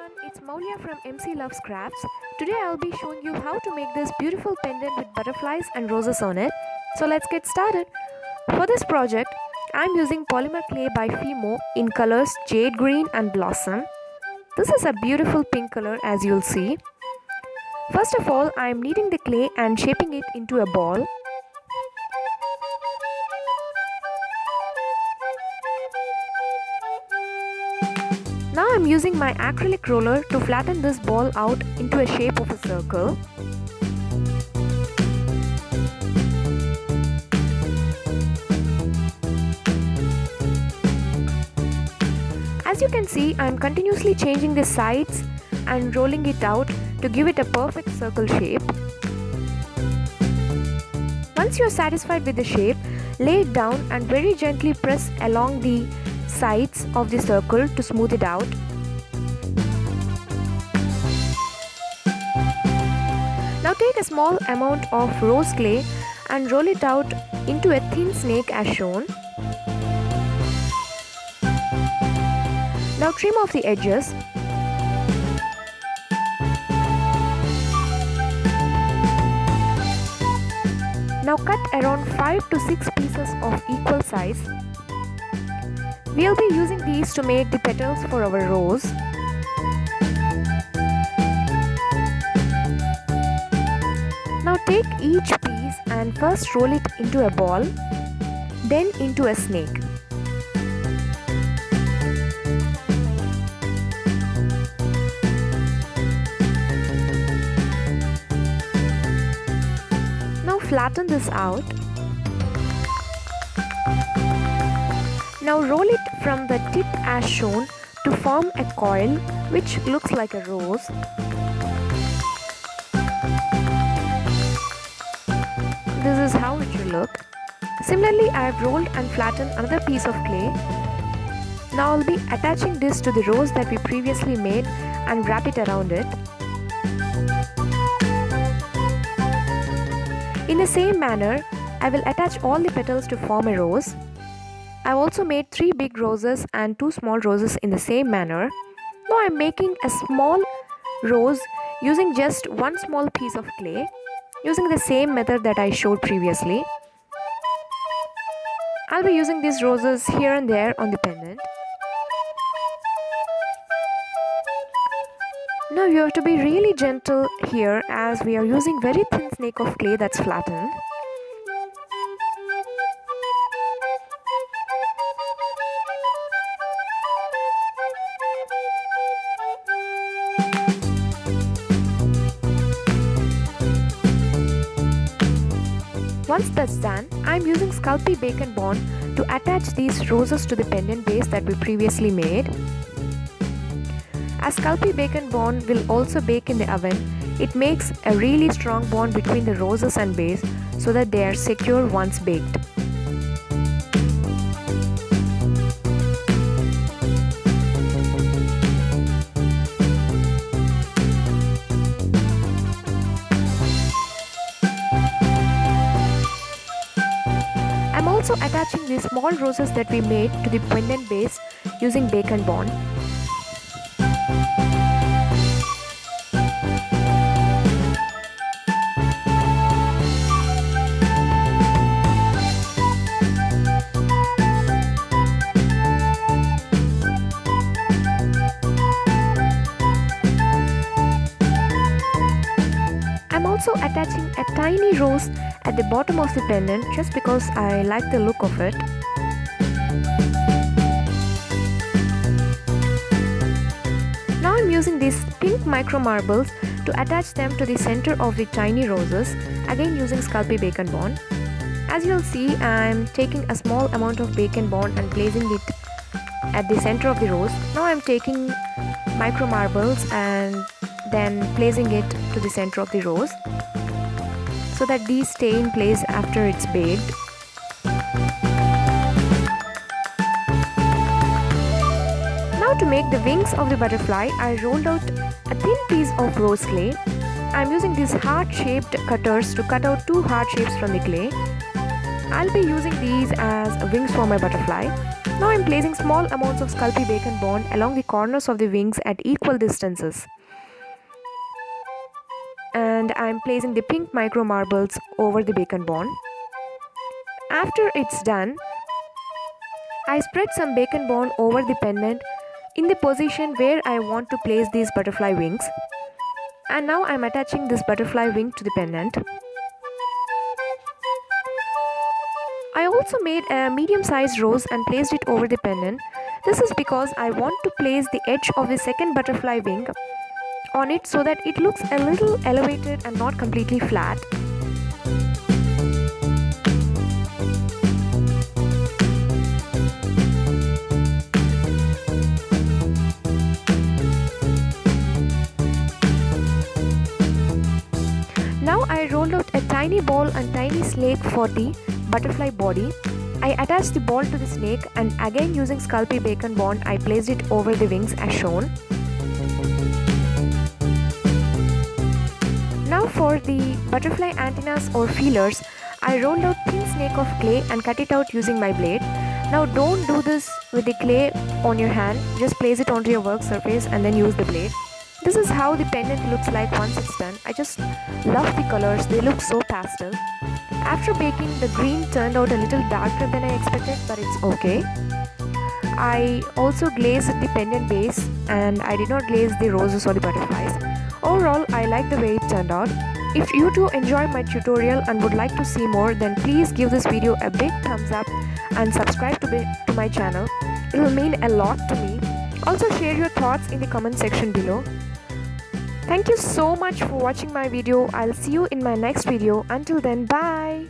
everyone, it's Maulia from MC Loves Crafts. Today I'll be showing you how to make this beautiful pendant with butterflies and roses on it. So let's get started. For this project, I'm using polymer clay by Fimo in colors jade green and blossom. This is a beautiful pink color as you'll see. First of all, I'm kneading the clay and shaping it into a ball. Now I'm using my acrylic roller to flatten this ball out into a shape of a circle. As you can see, I'm continuously changing the sides and rolling it out to give it a perfect circle shape. Once you're satisfied with the shape, lay it down and very gently press along the sides of the circle to smooth it out. Now take a small amount of rose clay and roll it out into a thin snake as shown. Now trim off the edges. Now cut around 5 to 6 pieces of equal size. We'll be using these to make the petals for our rose. Now take each piece and first roll it into a ball, then into a snake. Now flatten this out. Now roll it from the tip as shown to form a coil which looks like a rose. This is how it should look. Similarly, I have rolled and flattened another piece of clay. Now I'll be attaching this to the rose that we previously made and wrap it around it. In the same manner, I will attach all the petals to form a rose. I've also made 3 big roses and 2 small roses in the same manner. Now I'm making a small rose using just one small piece of clay, using the same method that I showed previously. I'll be using these roses here and there on the pendant. Now you have to be really gentle here as we are using very thin snake of clay that's flattened. Once that's done, I'm using Sculpey Bake & Bond to attach these roses to the pendant base that we previously made. As Sculpey Bake & Bond will also bake in the oven, it makes a really strong bond between the roses and base so that they are secure once baked. I'm also attaching the small roses that we made to the pendant base using Bake & Bond. I'm also attaching a tiny rose at the bottom of the pendant just because I like the look of it. Now I'm using these pink micro marbles to attach them to the center of the tiny roses, again using Sculpey Bake & Bond. As you'll see, I'm taking a small amount of Bake & Bond and placing it at the center of the rose. Now I'm taking micro marbles and then placing it to the center of the rose so that these stay in place after it's baked. Now to make the wings of the butterfly, I rolled out a thin piece of rose clay. I'm using these heart-shaped cutters to cut out 2 heart shapes from the clay. I'll be using these as wings for my butterfly. Now I'm placing small amounts of Sculpey Bacon Bond along the corners of the wings at equal distances. And I'm placing the pink micro marbles over the bacon bond. After it's done, I spread some bacon bond over the pendant in the position where I want to place these butterfly wings. And now I'm attaching this butterfly wing to the pendant. I also made a medium-sized rose and placed it over the pendant. This is because I want to place the edge of the second butterfly wing on it so that it looks a little elevated and not completely flat. Now I rolled out a tiny ball and tiny snake for the butterfly body. I attached the ball to the snake and again using Sculpey Bacon Bond I placed it over the wings as shown. Now for the butterfly antennas or feelers, I rolled out thin snake of clay and cut it out using my blade. Now don't do this with the clay on your hand, just place it onto your work surface and then use the blade. This is how the pendant looks like once it's done. I just love the colors, they look so pastel. After baking, the green turned out a little darker than I expected, but it's okay. I also glazed the pendant base and I did not glaze the roses or the butterflies. Overall, I like the way it turned out. If you too enjoy my tutorial and would like to see more, then please give this video a big thumbs up and subscribe to my channel. It will mean a lot to me. Also share your thoughts in the comment section below. Thank you so much for watching my video. I'll see you in my next video. Until then, bye.